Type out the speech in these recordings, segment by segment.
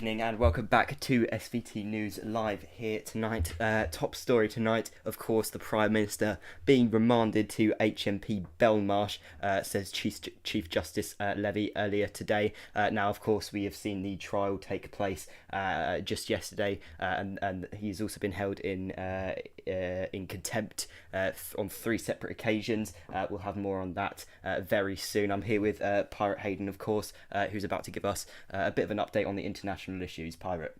evening and welcome back to SVT News Live here tonight. Top story tonight, of course, the Prime Minister being remanded to HMP Belmarsh, says Chief Justice Levy earlier today. Now, of course, we have seen the trial take place just yesterday, and he's also been held in contempt on 3 separate occasions. We'll have more on that very soon. I'm here with Pirate Hayden, of course, who's about to give us a bit of an update on the international issues. Pirate.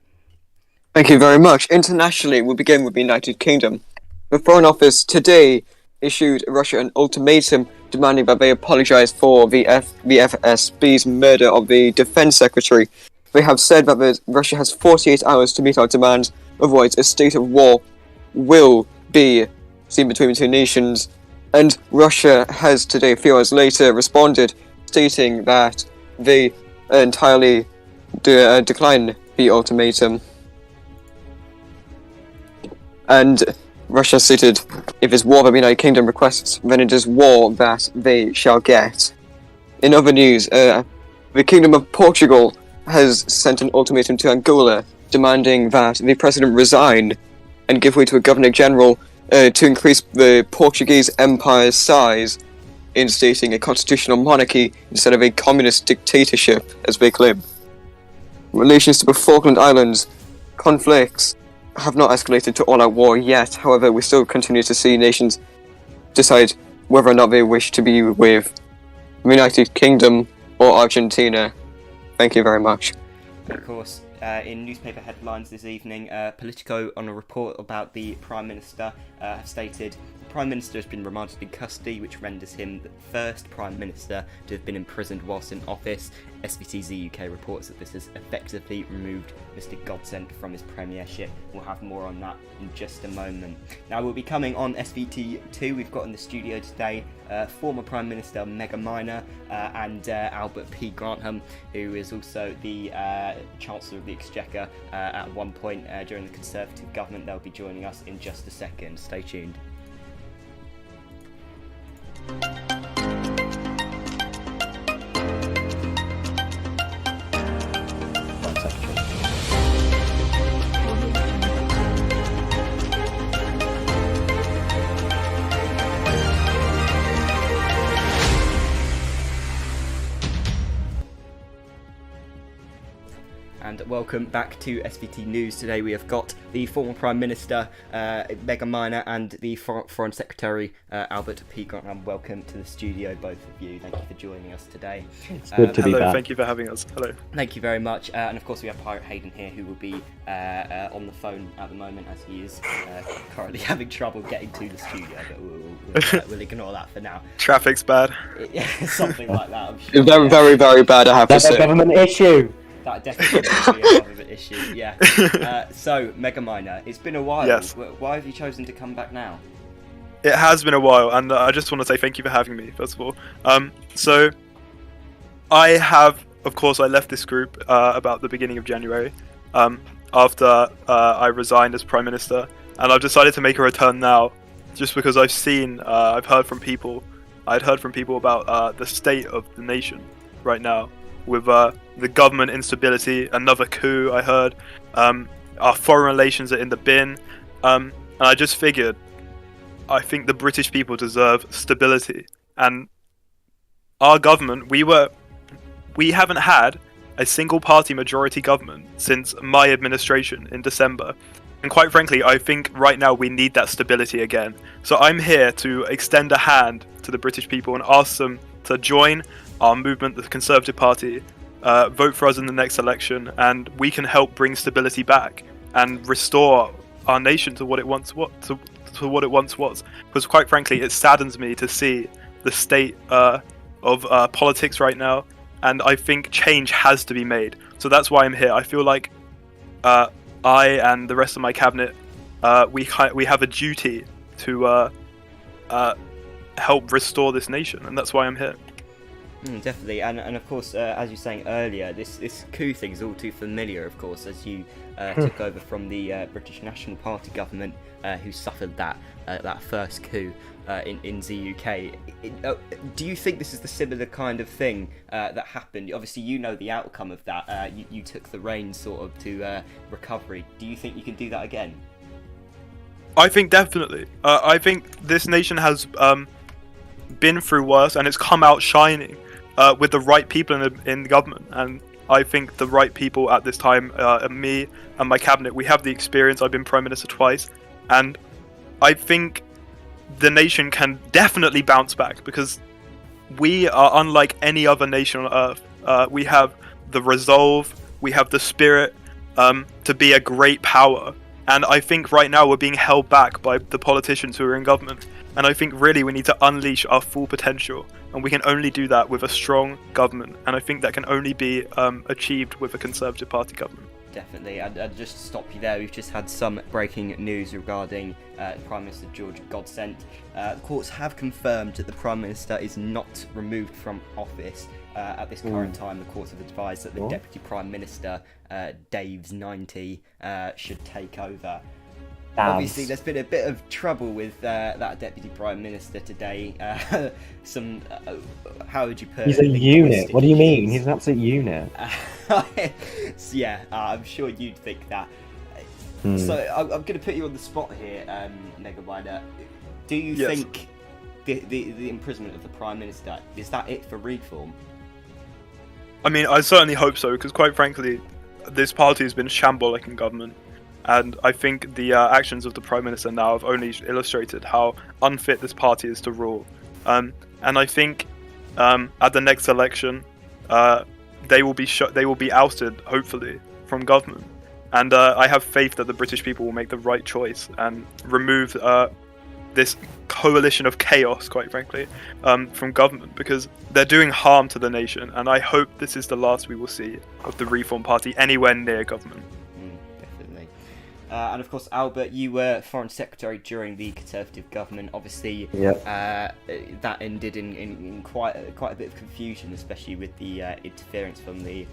Thank you very much. Internationally, we'll begin with the United Kingdom. The Foreign Office today issued Russia an ultimatum demanding that they apologise for the FSB's murder of the Defence Secretary. They have said that Russia has 48 hours to meet our demands, otherwise a state of war will be seen between the two nations. And Russia has today, a few hours later, responded, stating that they entirely decline the ultimatum. And Russia stated, if it's war that the United Kingdom requests, then it is war that they shall get. In other news, the Kingdom of Portugal has sent an ultimatum to Angola, demanding that the president resign and give way to a governor-general to increase the Portuguese empire's size, instating a constitutional monarchy instead of a communist dictatorship, as they claim. In relations to the Falkland Islands, conflicts have not escalated to all-out war yet. However, we still continue to see nations decide whether or not they wish to be with the United Kingdom or Argentina. Thank you very much. Of course, in newspaper headlines this evening, Politico, on a report about the Prime Minister, have stated the Prime Minister has been remanded in custody, which renders him the first Prime Minister to have been imprisoned whilst in office. SVT ZUK reports that this has effectively removed Mr Godsend from his premiership. We'll have more on that in just a moment. Now, we'll be coming on SVT2. We've got in the studio today former Prime Minister megaminer and AlbertPGrantham, who is also the Chancellor of the Exchequer at one point during the Conservative government. They'll be joining us in just a second. Stay tuned. And welcome back to SVT News. Today we have got the former Prime Minister, megaminer, and the Foreign Secretary, AlbertPGrantham. Welcome to the studio, both of you. Thank you for joining us today. It's good to be back. Hello, thank you for having us. Hello. Thank you very much. And of course we have Pirate Hayden here, who will be on the phone at the moment, as he is currently having trouble getting to the studio, but we'll ignore that for now. Traffic's bad. Something like that, I'm sure. Very, very, very bad, I have to That's a say. government issue. That definitely be a government issue, yeah. So, megaminer, it's been a while. Yes. Why have you chosen to come back now? It has been a while, and I just want to say thank you for having me, first of all. So, I have, of course, I left this group about the beginning of January, after I resigned as Prime Minister, and I've decided to make a return now, just because I've heard from people about the state of the nation right now, with the government instability, another coup I heard, our foreign relations are in the bin, and I just figured, I think the British people deserve stability, and our government, we haven't had a single party majority government since my administration in December, and quite frankly, I think right now we need that stability again. So I'm here to extend a hand to the British people and ask them to join our movement, the Conservative Party, vote for us in the next election, and we can help bring stability back and restore our nation to what it once was. Because quite frankly, it saddens me to see the state of politics right now, and I think change has to be made. So that's why I'm here. I feel like I and the rest of my cabinet, we have a duty to help restore this nation, and that's why I'm here. Definitely, and of course, as you were saying earlier, this coup thing is all too familiar, of course, as you took over from the British National Party government, who suffered that first coup in ZUK. Do you think this is the similar kind of thing that happened? Obviously, you know the outcome of that. You took the reins sort of to recovery. Do you think you can do that again? I think definitely. I think this nation has been through worse, and it's come out shining with the right people in the government. And I think the right people at this time, me and my cabinet, we have the experience. I've been Prime Minister twice, and I think the nation can definitely bounce back, because we are unlike any other nation on earth. We have the resolve, we have the spirit to be a great power. And I think right now we're being held back by the politicians who are in government. And I think really we need to unleash our full potential. And we can only do that with a strong government. And I think that can only be achieved with a Conservative Party government. Definitely. I'd just stop you there. We've just had some breaking news regarding Prime Minister George Godsent. The courts have confirmed that the Prime Minister is not removed from office. At this current time, the courts have advised that the Deputy Prime Minister, Dave's 90, should take over. Obviously, there's been a bit of trouble with that Deputy Prime Minister today. How would you put it? He's a unit. What do you mean? He's an absolute unit. Yeah, I'm sure you'd think that. So I'm going to put you on the spot here, Megaminer. Do you think the imprisonment of the Prime Minister, is that it for reform? I mean, I certainly hope so, because quite frankly, this party has been shambolic in government. And I think the actions of the Prime Minister now have only illustrated how unfit this party is to rule. And I think at the next election, they will be ousted, hopefully, from government. And I have faith that the British people will make the right choice and remove this coalition of chaos, quite frankly, from government, because they're doing harm to the nation. And I hope this is the last we will see of the Reform Party anywhere near government. Definitely. And of course, Albert, you were Foreign Secretary during the Conservative government. Obviously, that ended in quite a bit of confusion, especially with the interference from the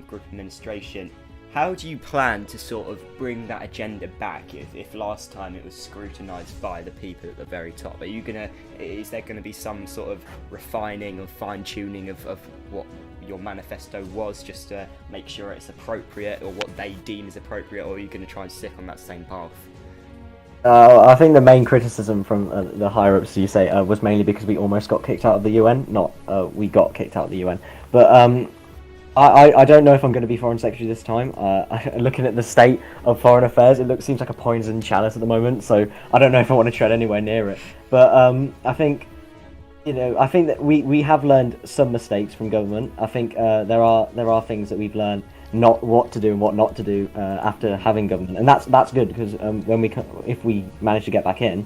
group administration. How do you plan to sort of bring that agenda back if last time it was scrutinised by the people at the very top? Is there going to be some sort of refining or fine-tuning of what your manifesto was, just to make sure it's appropriate, or what they deem is appropriate, or are you going to try and stick on that same path? I think the main criticism from the higher-ups, you say, was mainly because we almost got kicked out of the UN, not we got kicked out of the UN. But I don't know if I'm going to be Foreign Secretary this time. Looking at the state of foreign affairs, it seems like a poison chalice at the moment, so I don't know if I want to tread anywhere near it. But I think that we have learned some mistakes from government. I think there are things that we've learned, not what to do and what not to do after having government, and that's good, because if we manage to get back in,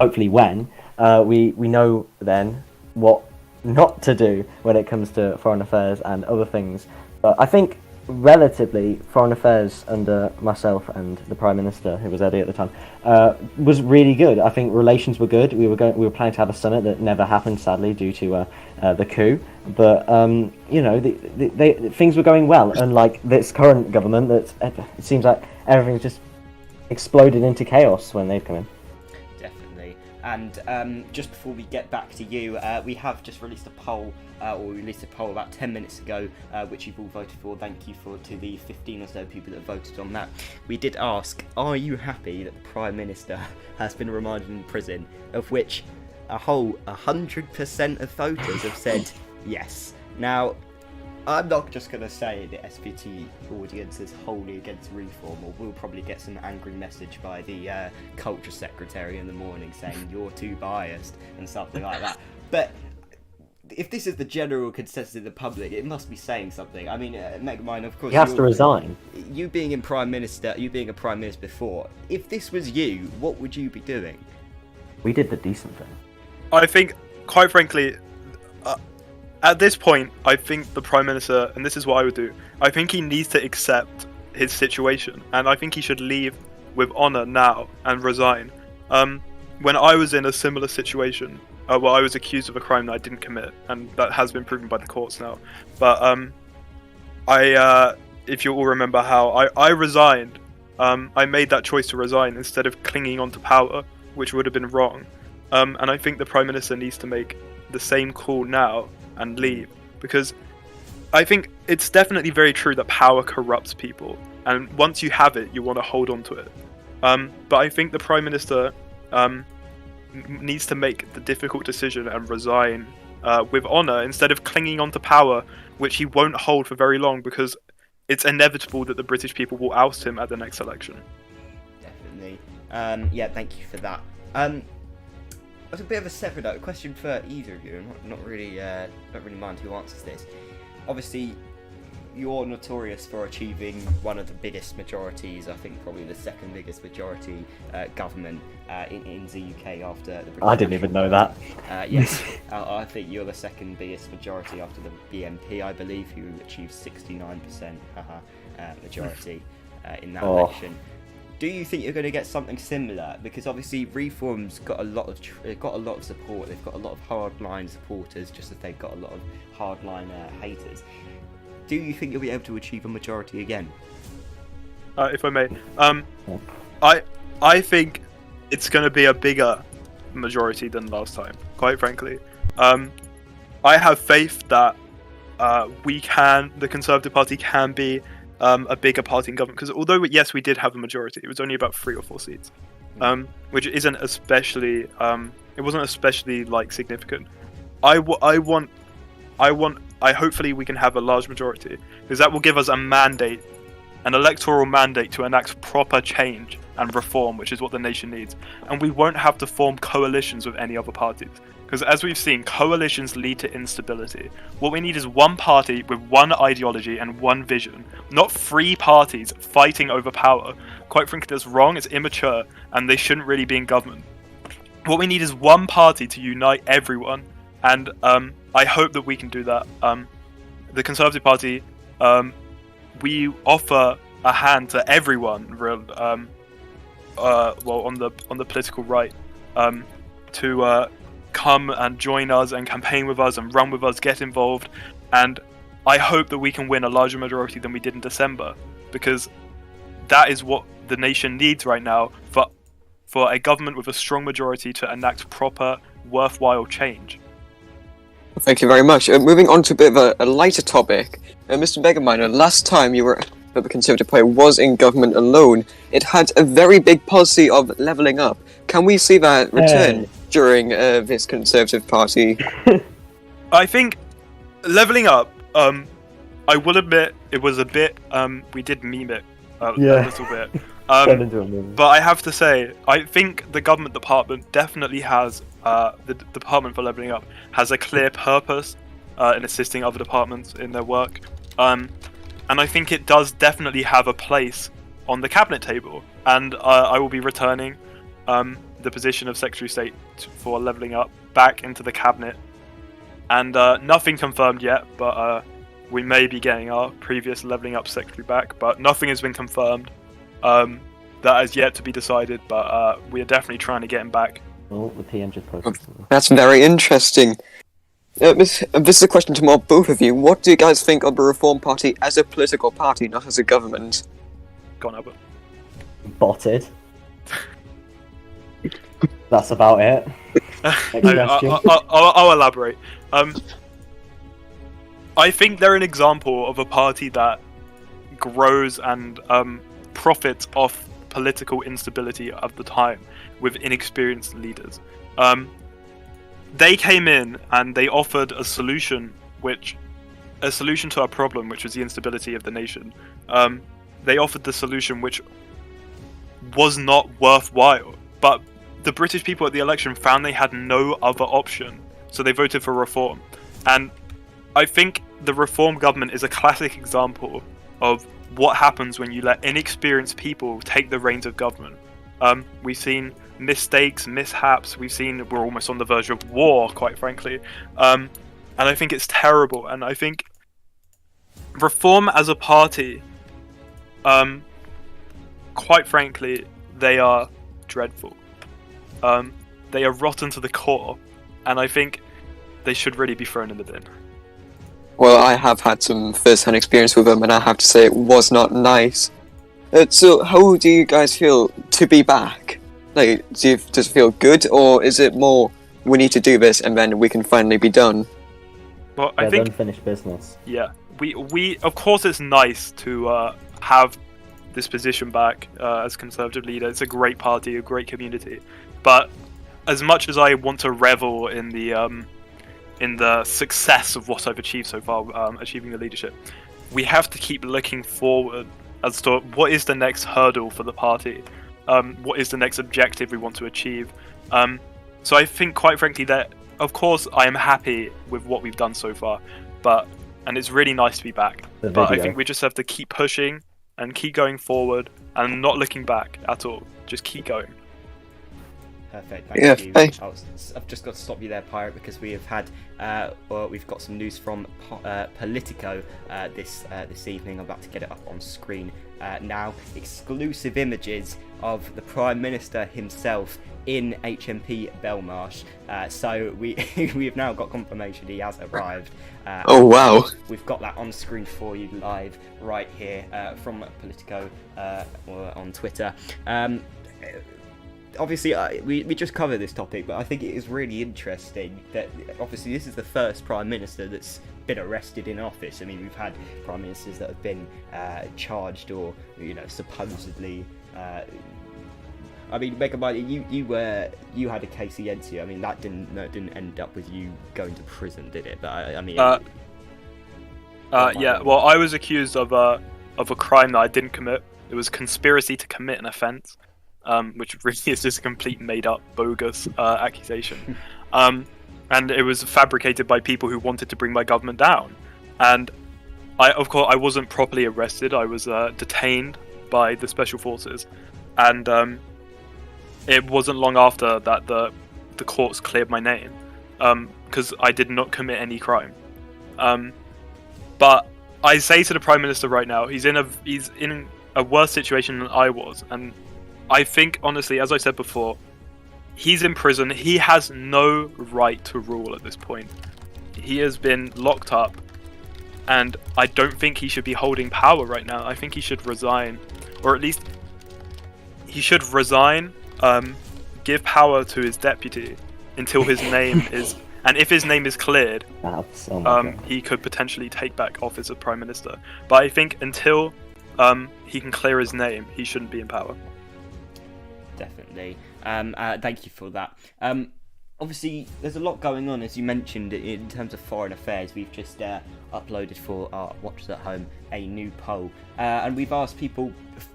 hopefully we know then what not to do when it comes to foreign affairs and other things. But I think relatively foreign affairs under myself and the Prime Minister, who was Eddie at the time, was really good. I think relations were good. We were planning to have a summit that never happened, sadly, due to the coup. But things were going well, unlike this current government. It seems like everything's just exploded into chaos when they've come in. And just before we get back to you, we have just released a poll, about 10 minutes ago, which you've all voted for. Thank you to the 15 or so people that voted on that. We did ask, are you happy that the Prime Minister has been remanded in prison? Of which a whole 100% of voters have said yes. Now, I'm not just going to say the SVT audience is wholly against reform, or we'll probably get some angry message by the culture secretary in the morning saying you're too biased and something like that. But if this is the general consensus of the public, it must be saying something. I mean, Megaminer, of course, he has to resign. You being a prime minister before, if this was you, what would you be doing? We did the decent thing. I think, quite frankly, at this point, I think the Prime Minister, and this is what I would do, I think he needs to accept his situation, and I think he should leave with honour now and resign. When I was in a similar situation, well, I was accused of a crime that I didn't commit, and that has been proven by the courts now. But if you all remember how I resigned, I made that choice to resign instead of clinging on to power, which would have been wrong. And I think the Prime Minister needs to make the same call now and leave, because I think it's definitely very true that power corrupts people, and once you have it, you want to hold on to it. But I think the Prime Minister needs to make the difficult decision and resign with honour instead of clinging on to power, which he won't hold for very long, because it's inevitable that the British people will oust him at the next election. Definitely. Yeah, thank you for that. That's a bit of a separate note. A question for either of you. I'm not really mind who answers this. Obviously, you're notorious for achieving one of the biggest majorities. I think probably the second biggest majority government in the UK after the British. I didn't even know that. Yes, I think you're the second biggest majority after the BNP, I believe, who achieved 69% majority in that election. Do you think you're going to get something similar? Because obviously Reform's got a lot of support. They've got a lot of hardline supporters, just as they've got a lot of hardline haters. Do you think you'll be able to achieve a majority again? If I may, I think it's going to be a bigger majority than last time. Quite frankly, I have faith that the Conservative Party can be a bigger party in government, because although yes, we did have a majority, it was only about 3 or 4 seats, which isn't especially it wasn't especially significant. Hopefully we can have a large majority, because that will give us a mandate, an electoral mandate to enact proper change and reform, which is what the nation needs. And we won't have to form coalitions with any other parties, because as we've seen, coalitions lead to instability. What we need is one party with one ideology and one vision, not 3 parties fighting over power. Quite frankly, that's wrong, it's immature, and they shouldn't really be in government. What we need is one party to unite everyone, and I hope that we can do that. The Conservative Party, we offer a hand to everyone, on the political right, to come and join us and campaign with us and run with us, get involved, and I hope that we can win a larger majority than we did in December, because that is what the nation needs right now, for a government with a strong majority to enact proper, worthwhile change. Thank you very much. Moving on to a bit of a lighter topic. Mr. Megaminer, last time the Conservative Party was in government alone, it had a very big policy of levelling up. Can we see that return during this Conservative Party? I think levelling up, I will admit, it was a bit, we did meme it a little bit. But I have to say, I think the government department definitely has, the Department for Levelling Up has a clear purpose in assisting other departments in their work. And I think it does definitely have a place on the cabinet table. And I will be returning the position of Secretary of State for Levelling Up back into the cabinet. And nothing confirmed yet, but we may be getting our previous Levelling Up secretary back, but nothing has been confirmed. That has yet to be decided, but we are definitely trying to get him back. Oh, the PM just posted. That's very interesting. This is a question to both of you. What do you guys think of the Reform Party as a political party, not as a government? Go on, Albert. Botted. That's about it. I'll elaborate. I think they're an example of a party that grows and profits off political instability of the time with inexperienced leaders. They came in and they offered a solution to our problem, which was the instability of the nation. They offered the solution which was not worthwhile, but the British people at the election found they had no other option, so they voted for reform. And I think the Reform government is a classic example of what happens when you let inexperienced people take the reins of government. We've seen mistakes, mishaps, we're almost on the verge of war, quite frankly. And I think it's terrible, and I think Reform as a party, quite frankly, they are dreadful. They are rotten to the core. and I think they should really be thrown in the bin. Well, I have had some first-hand experience with them, and I have to say it was not nice. So, how do you guys feel to be back? Like, does it feel good, or is it more we need to do this and then we can finally be done? Well, I think unfinished business. Yeah, we of course it's nice to have this position back as Conservative leader. It's a great party, a great community. But as much as I want to revel in the success of what I've achieved so far, achieving the leadership, we have to keep looking forward as to what is the next hurdle for the party, what is the next objective we want to achieve. So I think, quite frankly, that of course I am happy with what we've done so far, and it's really nice to be back. But I think we just have to keep pushing and keep going forward and not looking back at all. Just keep going. Perfect, thank you. Hey. I've just got to stop you there, Pirate, because we have had, we've got some news from Politico this evening. I'm about to get it up on screen now. Exclusive images of the Prime Minister himself in HMP Belmarsh. So we have now got confirmation he has arrived. Oh wow! We've got that on screen for you live right here from Politico on Twitter. Obviously, we just covered this topic, but I think it is really interesting that obviously this is the first Prime Minister that's been arrested in office. I mean, we've had Prime Ministers that have been charged or, supposedly. I mean, Megaminer, you had a case against you. I mean, that didn't end up with you going to prison, did it? But I mean. Yeah. Well, I was accused of a crime that I didn't commit. It was conspiracy to commit an offence. Which really is just a complete made-up, bogus accusation. And it was fabricated by people who wanted to bring my government down. And of course, I wasn't properly arrested. I was detained by the Special Forces. And it wasn't long after that the courts cleared my name, because I did not commit any crime. But I say to the Prime Minister right now, he's in a worse situation than I was. And I think, honestly, as I said before, he's in prison. He has no right to rule at this point. He has been locked up, and I don't think he should be holding power right now. I think he should resign, or at least he should resign, give power to his deputy until his name is, and if his name is cleared, he could potentially take back office of Prime Minister. But I think until he can clear his name, he shouldn't be in power. Definitely. Thank you for that. Obviously, there's a lot going on, as you mentioned, in terms of foreign affairs. We've just uploaded for our watchers at home a new poll, and we've asked people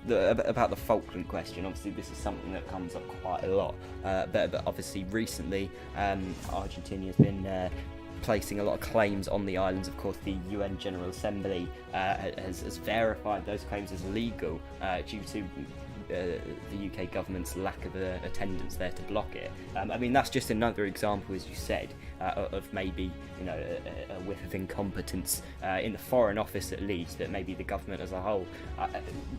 about the Falkland question. Obviously, this is something that comes up quite a lot, but obviously recently, Argentina has been placing a lot of claims on the islands. Of course, the UN General Assembly has verified those claims as illegal due to the UK government's lack of attendance there to block it. I mean, that's just another example, as you said, of maybe a whiff of incompetence in the Foreign Office, at least, but maybe the government as a whole.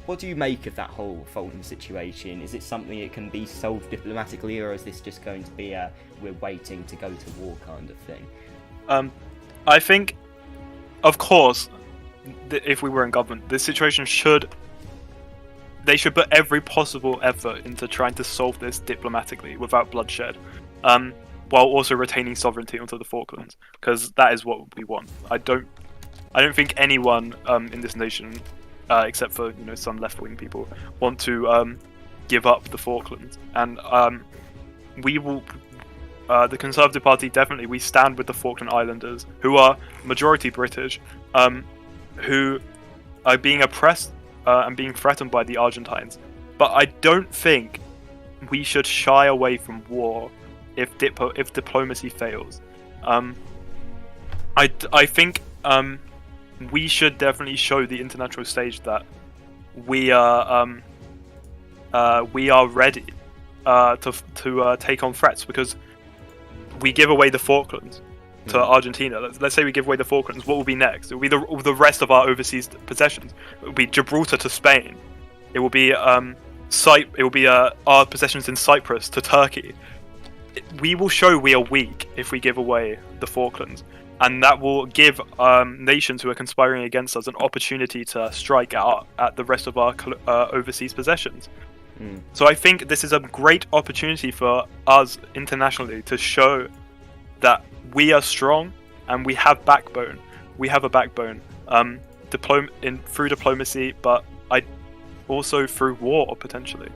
What do you make of that whole Falkland situation? Is it something that can be solved diplomatically, or is this just going to be a we're waiting to go to war kind of thing? I think, of course, if we were in government, this situation they should put every possible effort into trying to solve this diplomatically without bloodshed, while also retaining sovereignty onto the Falklands, because that is what we want. I don't think anyone in this nation, except for some left-wing people, want to give up the Falklands. And we will. The Conservative Party, definitely, we stand with the Falkland Islanders, who are majority British, who are being oppressed and being threatened by the Argentines. But I don't think we should shy away from war if diplomacy fails. I think we should definitely show the international stage that we are ready to take on threats, because we give away the Falklands to Argentina. Let's say we give away the Falklands. What will be next? It will be the rest of our overseas possessions. It will be Gibraltar to Spain. It will be our possessions in Cyprus to Turkey. we will show we are weak if we give away the Falklands, and that will give nations who are conspiring against us an opportunity to strike out at the rest of our overseas possessions. So I think this is a great opportunity for us internationally to show that we are strong and we have backbone. We have a backbone, through diplomacy, but also through war potentially.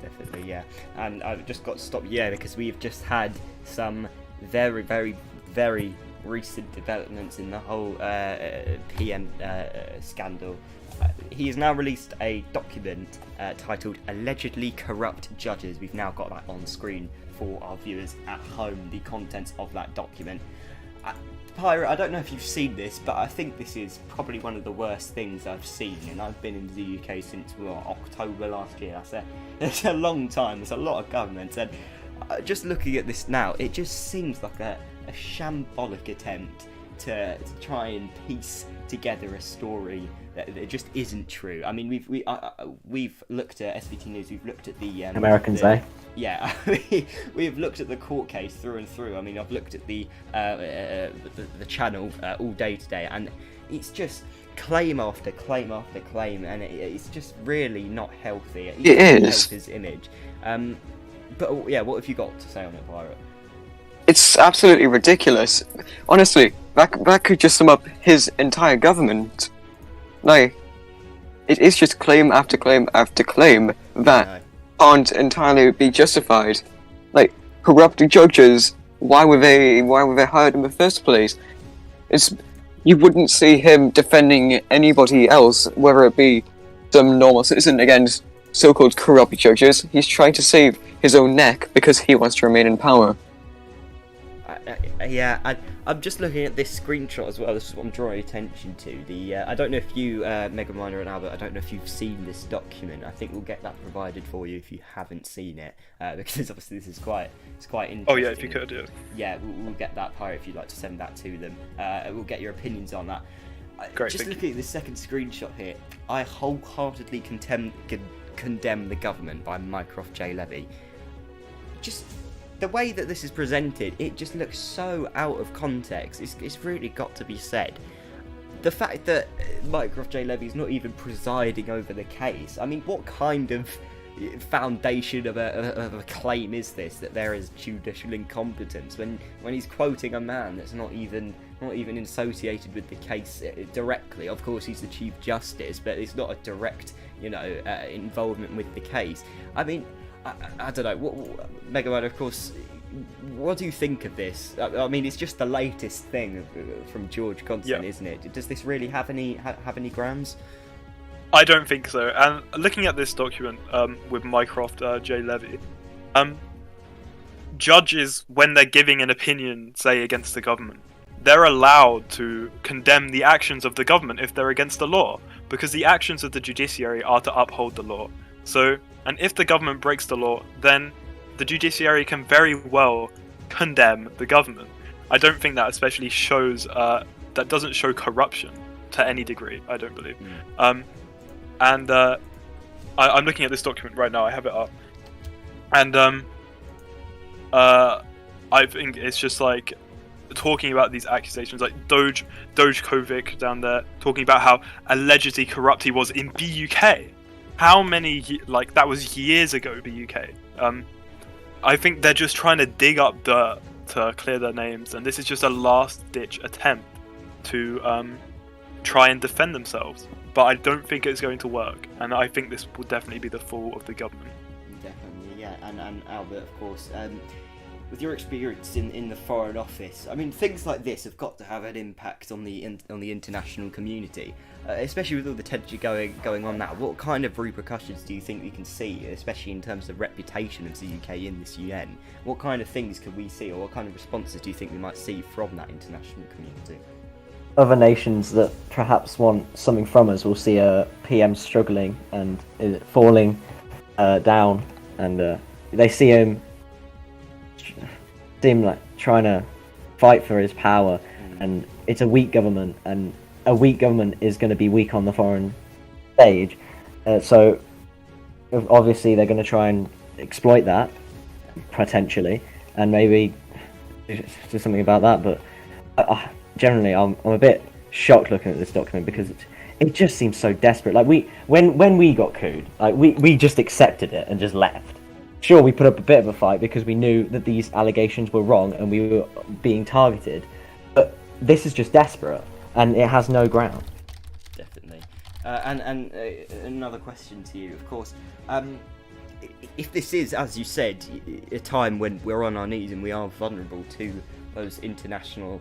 Definitely, yeah. And I've just got to stop you there because we've just had some very, very, very recent developments in the whole PM scandal. He has now released a document titled Allegedly Corrupt Judges. We've now got that on screen for our viewers at home, the contents of that document. Pirate, I don't know if you've seen this, but I think this is probably one of the worst things I've seen, and I've been in the UK since October last year. That's a long time. There's a lot of governments, and just looking at this now, it just seems like a shambolic attempt to try and piece together a story that just isn't true. I mean, we've looked at SVT News. We've looked at the Americans, Yeah, we've looked at the court case through and through. I mean, I've looked at the channel all day today, and it's just claim after claim after claim, and it's just really not healthy. It is. Help his image. But yeah, what have you got to say on it, Pirate? It's absolutely ridiculous. Honestly, that could just sum up his entire government. Like, it is just claim after claim after claim that can't entirely be justified. Like, corrupt judges, why were they hired in the first place? You wouldn't see him defending anybody else, whether it be some normal citizen against so-called corrupt judges. He's trying to save his own neck because he wants to remain in power. I'm just looking at this screenshot as well. This is what I'm drawing attention to. I don't know if you, Megaminer and Albert, I don't know if you've seen this document. I think we'll get that provided for you if you haven't seen it, because obviously this is quite interesting. Oh yeah, if you could, yeah. Yeah, we'll get that, Pirate, if you'd like to send that to them. We'll get your opinions on that. Great, just looking at the second screenshot here, I wholeheartedly condemn the government by Mycroft J. Levy. Just the way that this is presented, it just looks so out of context. It's really got to be said. The fact that Mycroft J. Levy's not even presiding over the case. I mean, what kind of foundation of a claim is this, that there is judicial incompetence when he's quoting a man that's not even associated with the case directly? Of course, he's the Chief Justice, but it's not a direct, involvement with the case. I mean, I don't know. Megaminer, of course, what do you think of this? I mean, it's just the latest thing from George Constant, isn't it? Does this really have any grounds? I don't think so. And looking at this document with Mycroft J. Levy, judges, when they're giving an opinion, say, against the government, they're allowed to condemn the actions of the government if they're against the law, because the actions of the judiciary are to uphold the law. So, and if the government breaks the law, then the judiciary can very well condemn the government. I don't think that especially shows, that doesn't show corruption to any degree, I don't believe. I'm looking at this document right now, I have it up. And I think it's just like talking about these accusations, like Dogekovic down there, talking about how allegedly corrupt he was in BUK. How many, that was years ago, BUK. I think they're just trying to dig up dirt to clear their names, and this is just a last-ditch attempt to try and defend themselves. But I don't think it's going to work, and I think this will definitely be the fall of the government. Definitely, yeah. And Albert, of course, with your experience in the Foreign Office, I mean, things like this have got to have an impact on the international community, especially with all the tension going on now. What kind of repercussions do you think we can see, especially in terms of reputation of the UK in this UN? What kind of things could we see, or what kind of responses do you think we might see from that international community? Other nations that perhaps want something from us will see a PM struggling and falling down, and they see him like trying to fight for his power, and it's a weak government, and a weak government is going to be weak on the foreign stage, so obviously they're going to try and exploit that potentially, and maybe do something about that. But generally, I'm a bit shocked looking at this document because it just seems so desperate. Like when we got couped, like we just accepted it and just left. Sure, we put up a bit of a fight because we knew that these allegations were wrong and we were being targeted. But this is just desperate, and it has no ground. Definitely. And another question to you, of course. If this is, as you said, a time when we're on our knees and we are vulnerable to those international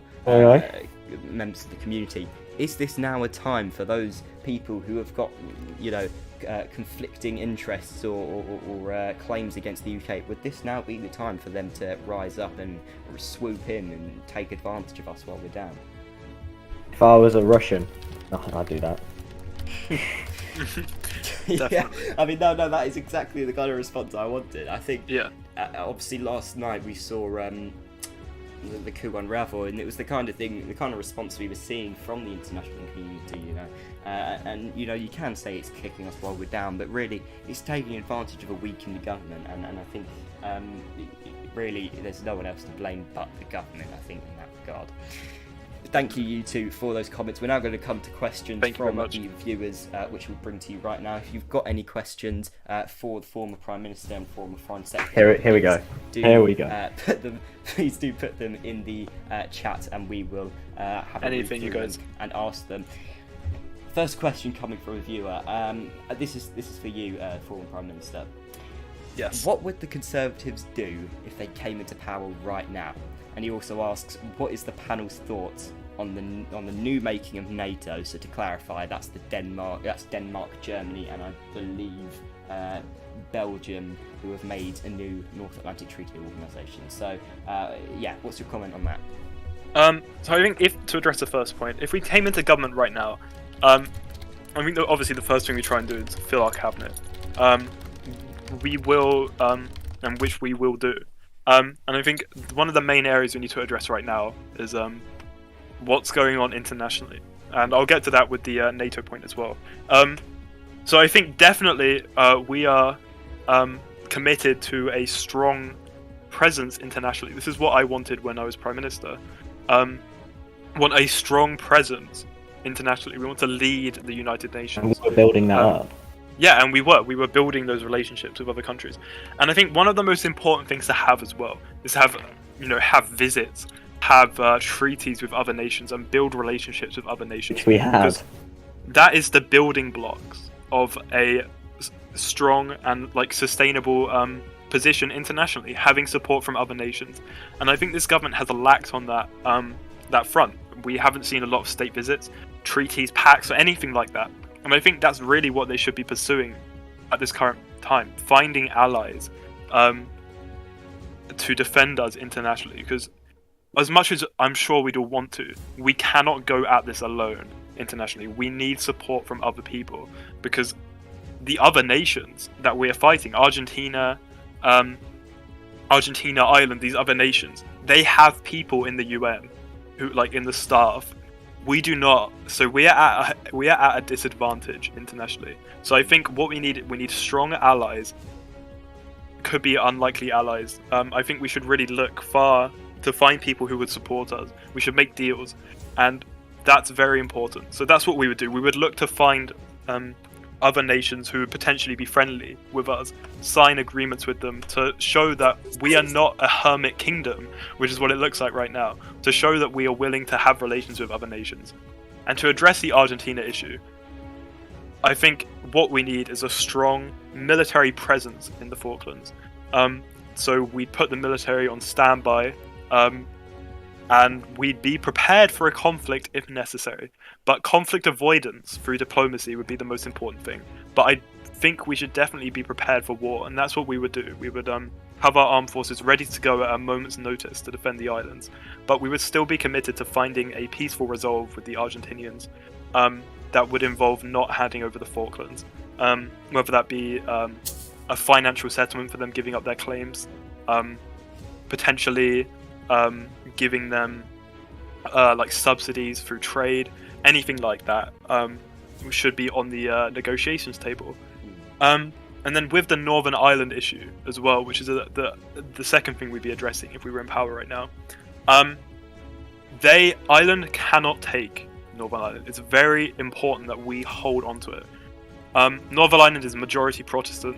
members of the community, is this now a time for those people who have got, conflicting interests or claims against the UK? Would this now be the time for them to rise up and swoop in and take advantage of us while we're down? If I was a Russian, I'd do that. Yeah, I mean, no, that is exactly the kind of response I wanted. I think, Yeah. Obviously, last night we saw the coup unravel, and it was the kind of response we were seeing from the international community, and you can say it's kicking us while we're down, but really it's taking advantage of a weakened government, and I think really there's no one else to blame but the government, I think, in that regard. Thank you two for those comments. We're now going to come to questions from the viewers, which we'll bring to you right now. If you've got any questions for the former Prime Minister and former Foreign Secretary, here we go. Please do put them in the chat, and we will have anything you guys and ask them. First question coming from a viewer. This is for you, former Prime Minister. Yes. What would the Conservatives do if they came into power right now? And he also asks, what is the panel's thoughts on the new making of NATO? So to clarify, that's Denmark, Germany, and I believe Belgium, who have made a new North Atlantic Treaty Organisation. So what's your comment on that? So I think to address the first point, if we came into government right now, I think that obviously the first thing we try and do is fill our cabinet. We will, and which we will do. And I think one of the main areas we need to address right now is what's going on internationally. And I'll get to that with the NATO point as well. So I think definitely we are committed to a strong presence internationally. This is what I wanted when I was Prime Minister. Want a strong presence internationally. We want to lead the United Nations. And we're building that up. Yeah, and we were building those relationships with other countries, and I think one of the most important things to have as well is to have visits, have treaties with other nations, and build relationships with other nations. Which we have. Because that is the building blocks of a strong and sustainable position internationally, having support from other nations. And I think this government has lacked on that front. We haven't seen a lot of state visits, treaties, pacts, or anything like that. And I think that's really what they should be pursuing at this current time, finding allies to defend us internationally. Because as much as I'm sure we'd all want to, we cannot go at this alone internationally. We need support from other people, because the other nations that we're fighting, Argentina, Ireland, these other nations, they have people in the UN who, in the staff. We do not, so we are at a disadvantage internationally. So I think what we need strong allies. Could be unlikely allies. I think we should really look far to find people who would support us. We should make deals, and that's very important. So that's what we would do. We would look to find other nations who would potentially be friendly with us, sign agreements with them to show that we are not a hermit kingdom, which is what it looks like right now, to show that we are willing to have relations with other nations. And to address the Argentina issue, I think what we need is a strong military presence in the Falklands. So we'd put the military on standby, and we'd be prepared for a conflict if necessary. But conflict avoidance through diplomacy would be the most important thing. But I think we should definitely be prepared for war, and that's what we would do. We would have our armed forces ready to go at a moment's notice to defend the islands. But we would still be committed to finding a peaceful resolve with the Argentinians that would involve not handing over the Falklands. Whether that be a financial settlement for them giving up their claims, potentially giving them subsidies through trade, anything like that should be on the negotiations table. And then with the Northern Ireland issue as well, which is the second thing we'd be addressing if we were in power right now, Ireland cannot take Northern Ireland. It's very important that we hold on to it. Northern Ireland is majority Protestant.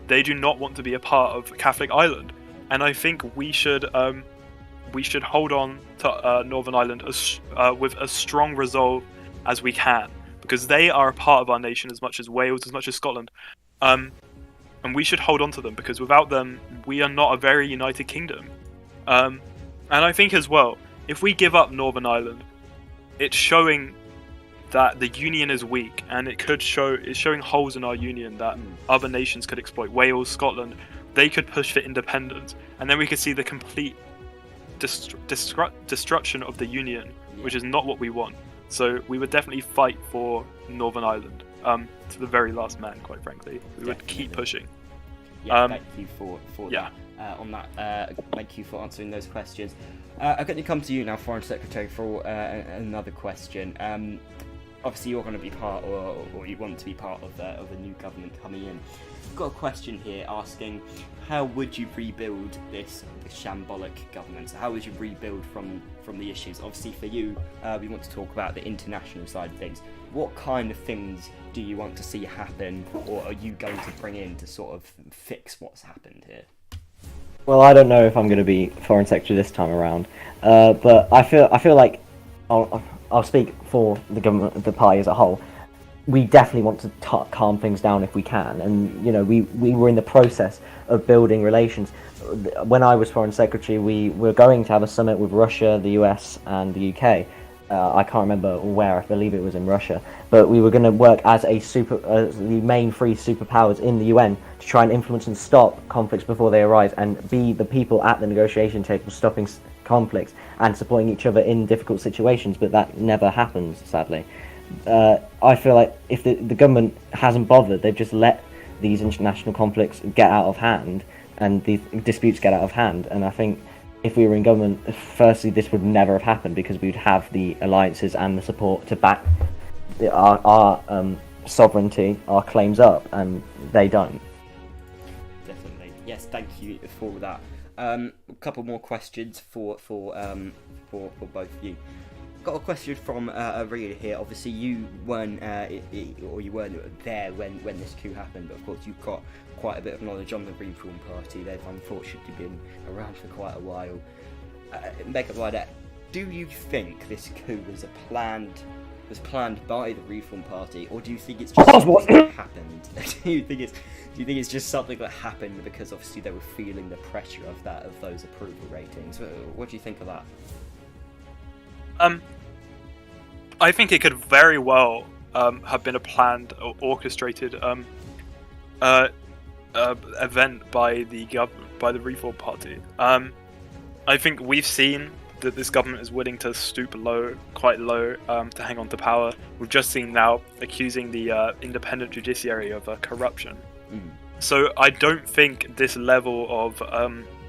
They do not want to be a part of Catholic Ireland, and I think we should hold on to Northern Ireland with as strong resolve as we can, because they are a part of our nation as much as Wales, as much as Scotland. And we should hold on to them, because without them, we are not a very united kingdom. And I think as well, if we give up Northern Ireland, it's showing that the union is weak, and it's showing holes in our union that other nations could exploit. Wales, Scotland, they could push for independence, and then we could see the complete destruction of the union, which is not what we want. So we would definitely fight for Northern Ireland. To the very last man, quite frankly. We would keep pushing. Yeah, thank you for yeah. that. On that, thank you for answering those questions. I'm going to come to you now, Foreign Secretary, for another question. Obviously, you're going to be part, or you want to be part of a new government coming in. I've got a question here asking, how would you rebuild this shambolic government? So how would you rebuild from the issues? Obviously, for you, we want to talk about the international side of things. What kind of things do you want to see happen, or are you going to bring in to sort of fix what's happened here? Well, I don't know if I'm going to be Foreign Secretary this time around, but I feel like I'll speak for the government, the party as a whole. We definitely want to calm things down if we can, and we were in the process of building relations. When I was Foreign Secretary, we were going to have a summit with Russia, the US, and the UK. I can't remember where. I believe it was in Russia. But we were going to work as the main three superpowers in the UN to try and influence and stop conflicts before they arise, and be the people at the negotiation table stopping conflicts and supporting each other in difficult situations. But that never happens, sadly. I feel like if the government hasn't bothered, they've just let these international conflicts get out of hand and these disputes get out of hand. And I think if we were in government, firstly, this would never have happened, because we'd have the alliances and the support to back our sovereignty, our claims up, and they don't. Definitely. Yes, thank you for that. A couple more questions for both of you. Got a question from a reader here. Obviously, you weren't you weren't there when this coup happened, but of course you've got quite a bit of knowledge on the Reform Party. They've unfortunately been around for quite a while. Megaminer13, do you think this coup was planned by the Reform Party, or do you think it's just something that happened? Do you think it's just something that happened because obviously they were feeling the pressure of those approval ratings? What do you think of that? I think it could very well have been a planned or orchestrated event by the Reform Party. I think we've seen that this government is willing to stoop quite low, to hang on to power. We've just seen now accusing the independent judiciary of corruption. So I don't think this level of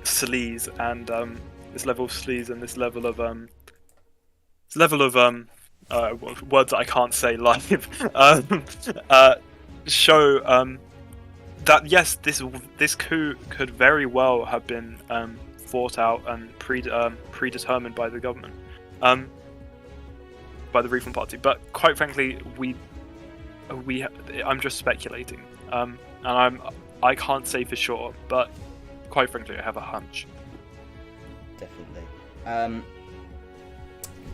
sleaze and this level of words that I can't say live show that yes, this coup could very well have been fought out and predetermined by the government, by the Reform Party. But quite frankly, I'm just speculating, and I can't say for sure. But quite frankly, I have a hunch. Definitely.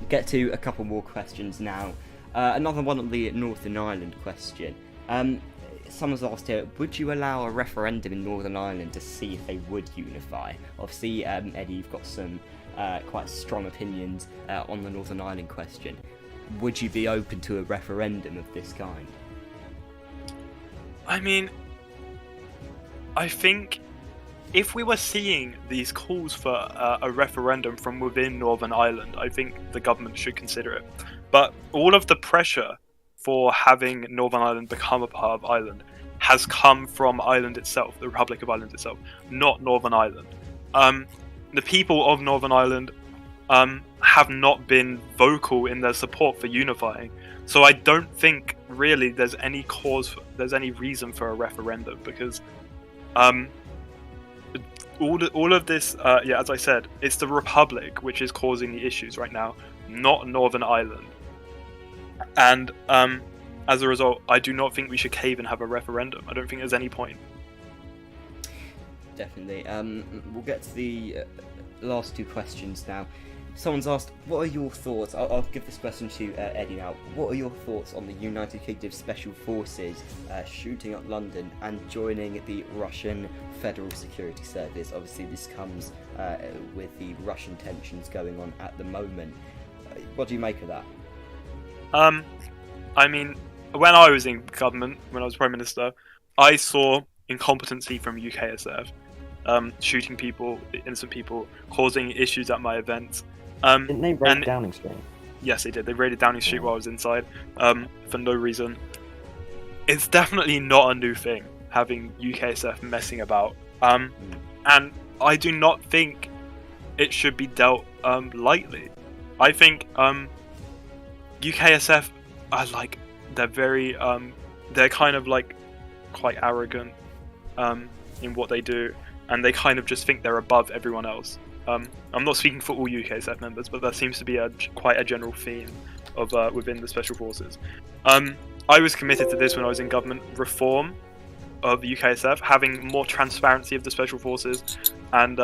Get to a couple more questions now. Another one on the Northern Ireland question. Someone's asked here, would you allow a referendum in Northern Ireland to see if they would unify? Obviously, Eddie, you've got some quite strong opinions on the Northern Ireland question. Would you be open to a referendum of this kind? I mean, I think if we were seeing these calls for a referendum from within Northern Ireland, I think the government should consider it. But all of the pressure for having Northern Ireland become a part of Ireland has come from Ireland itself, the Republic of Ireland itself, not Northern Ireland. The people of Northern Ireland have not been vocal in their support for unifying. So I don't think really there's any reason for a referendum, because all of this, as I said, it's the Republic which is causing the issues right now, not Northern Ireland. And as a result, I do not think we should cave and have a referendum. I don't think there's any point. Definitely. We'll get to the last two questions now. Someone's asked, what are your thoughts? I'll give this question to Eddie now. What are your thoughts on the United Kingdom Special Forces shooting up London and joining the Russian Federal Security Service? Obviously, this comes with the Russian tensions going on at the moment. What do you make of that? I mean, when I was in government, when I was Prime Minister, I saw incompetency from UKSF, shooting people, innocent people, causing issues at my events. Didn't they raid Downing Street? Yes, they did. They raided Downing Street while I was inside, for no reason. It's definitely not a new thing, having UKSF messing about. And I do not think it should be dealt lightly. I think UKSF are like, they're very, they're kind of like quite arrogant in what they do, and they kind of just think they're above everyone else. I'm not speaking for all UKSF members, but that seems to be quite a general theme of within the Special Forces. I was committed to this when I was in government, reform of the UKSF, having more transparency of the Special Forces, and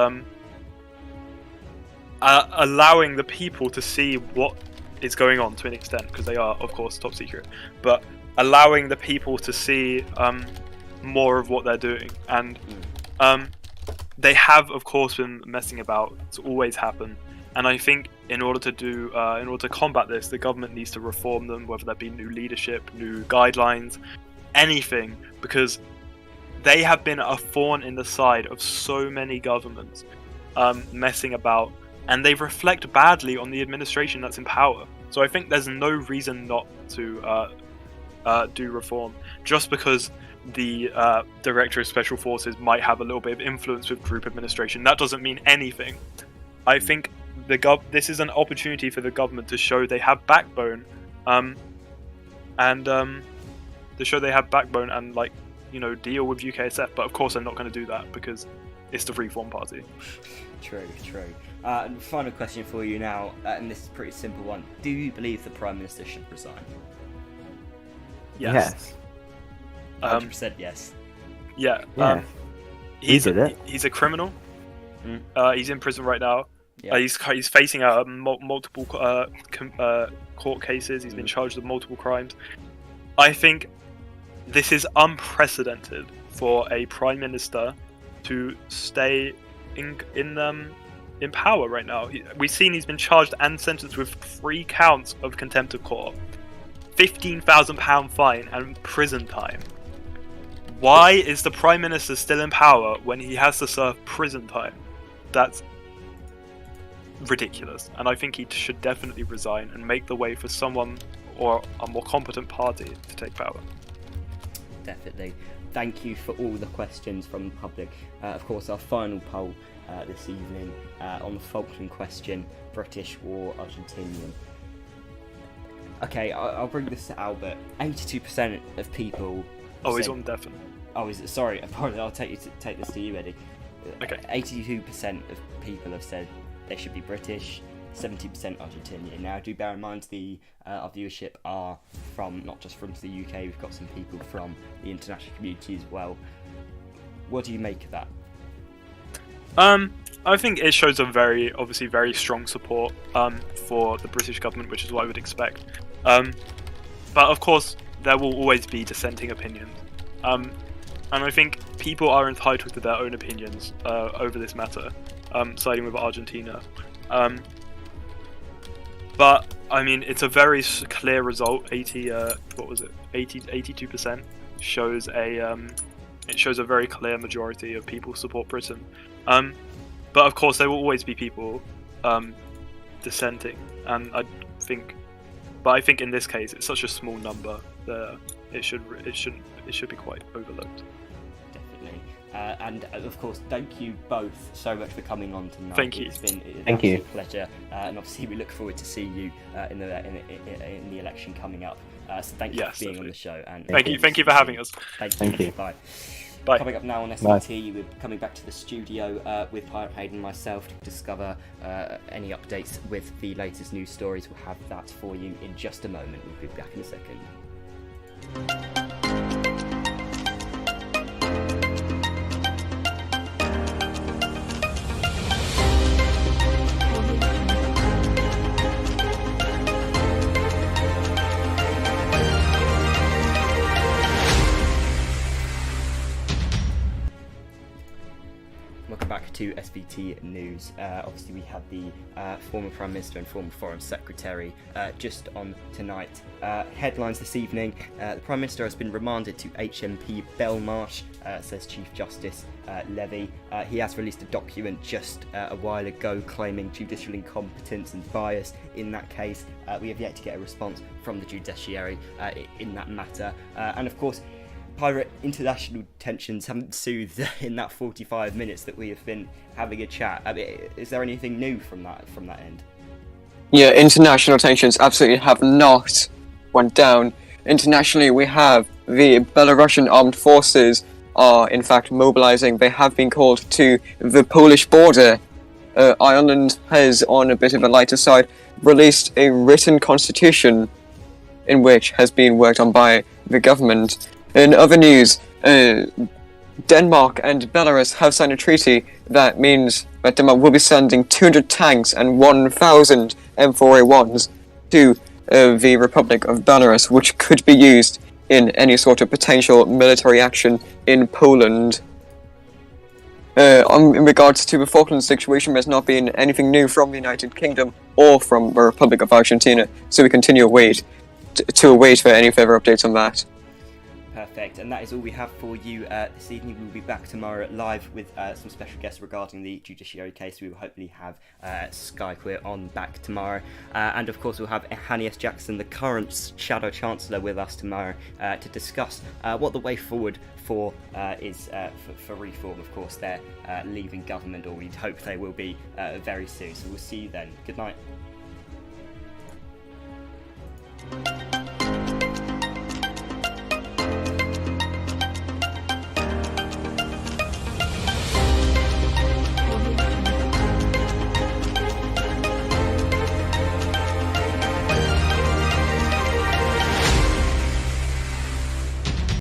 allowing the people to see what is going on to an extent, because they are, of course, top secret, but allowing the people to see more of what they're doing. And they have, of course, been messing about. It's always happened, and I think in order to combat this, the government needs to reform them, whether that be new leadership, new guidelines, anything, because they have been a thorn in the side of so many governments messing about, and they reflect badly on the administration that's in power. So I think there's no reason not to do reform, just because the Director of Special Forces might have a little bit of influence with group administration. That doesn't mean anything. I think this is an opportunity for the government to show they have backbone, and to show they have backbone and, like, you know, deal with UKSF. But of course, they're not going to do that because it's the Reform Party. True. Final question for you now, and this is a pretty simple one. Do you believe the Prime Minister should resign? Yes. 100% yes. Yeah. Yeah. He's a criminal. He's in prison right now. Yeah. He's facing multiple court cases. He's been charged with multiple crimes. I think this is unprecedented for a Prime Minister to stay in power right now. We've seen he's been charged and sentenced with 3 counts of contempt of court, £15,000 fine, and prison time. Why is the Prime Minister still in power when he has to serve prison time? That's ridiculous, and I think he should definitely resign and make the way for someone or a more competent party to take power. Definitely. Thank you for all the questions from the public. Of course, our final poll this evening on the Falkland question, British or Argentinian. Okay, I'll bring this to Albert. 82% of people... Oh, he's on deafened. Oh, is it? Sorry, apologies. I'll take this to you, Eddie. Okay. 82% of people have said they should be British, 70% Argentinian. Now, do bear in mind our viewership are not just from the UK. We've got some people from the international community as well. What do you make of that? I think it shows obviously very strong support for the British government, which is what I would expect. But of course, there will always be dissenting opinions. And I think people are entitled to their own opinions over this matter, siding with Argentina. But I mean, it's a very clear result. 82% shows it shows a very clear majority of people support Britain. But of course, there will always be people dissenting, and I think in this case, it's such a small number that it should be quite overlooked. Definitely. And of course, thank you both so much for coming on tonight. Thank you. It's been an Thank you. absolute pleasure, and obviously we look forward to see you in the election coming up. So thank you Yes, for being on definitely. the show. And Thank you for having us. Thank you. Bye. Bye. Coming up now on SVT, we're coming back to the studio with Pirate Hayden and myself to discover any updates with the latest news stories. We'll have that for you in just a moment. We'll be back in a second. Welcome back to SVT News. Obviously, we had the former Prime Minister and former Foreign Secretary just on tonight. Headlines this evening: the Prime Minister has been remanded to HMP Belmarsh, says Chief Justice Levy. He has released a document just a while ago claiming judicial incompetence and bias in that case. We have yet to get a response from the judiciary in that matter. And of course, pirate international tensions haven't soothed in that 45 minutes that we have been having a chat. I mean, is there anything new from that end? Yeah, international tensions absolutely have not went down. Internationally, we have the Belarusian armed forces are in fact mobilizing. They have been called to the Polish border. Ireland has, on a bit of a lighter side, released a written constitution in which has been worked on by the government. In other news, Denmark and Belarus have signed a treaty that means that Denmark will be sending 200 tanks and 1,000 M4A1s to the Republic of Belarus, which could be used in any sort of potential military action in Poland. In regards to the Falklands situation, there's not been anything new from the United Kingdom or from the Republic of Argentina, so we continue to await for any further updates on that. Perfect, and that is all we have for you this evening. We'll be back tomorrow live with some special guests regarding the judiciary case. We will hopefully have Sky Queer on back tomorrow, and of course we'll have Hanny S. Jackson, the current Shadow Chancellor, with us tomorrow to discuss what the way forward for is for reform. Of course, they're leaving government, or we'd hope they will be very soon. So we'll see you then. Good night.